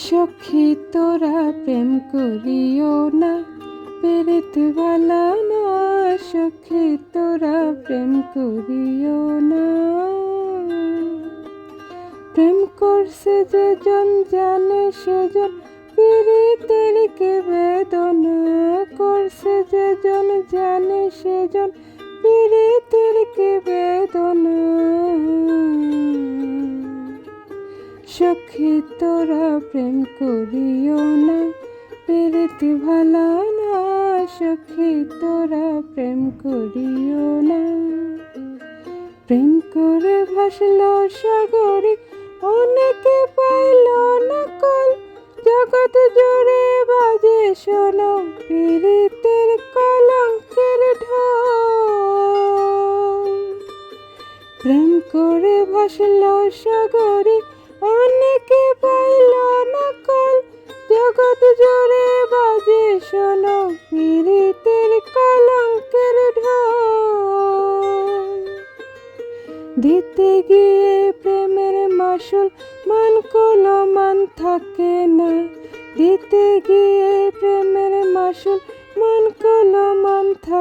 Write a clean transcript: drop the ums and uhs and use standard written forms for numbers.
সখী তোরা প্রেম করিও না, পেরিত ভালা না। সখী তোরা প্রেম করিও না। প্রেম করছে যেজন জানে সেজন, পীড়িতের কি বেদনা। করছে যেজন জানে সেজন, পীড়িতের কি বেদনা। সখী তোরা প্রেম করিও না, পীড়িত ভালা না। সখী তোরা প্রেম করিও না। প্রেম করে ভাসল সাগরে, অনেকে পাইল না কল। জগৎ জুড়ে বাজে শোনো, পীড়িতের কলঙ্কের ঢোল। প্রেম করে ভাসল সাগরে, অনেকে পাইল না কল। জগৎ জুড়ে বাজে শোনো, পীড়িতের কলঙ্কের ঢোল। দিতে গিয়ে প্রেমের মাসুল, মান কোনো মান থাকে না। দিতে গিয়ে প্রেমের মাসুল, মান কোনো মান থাকে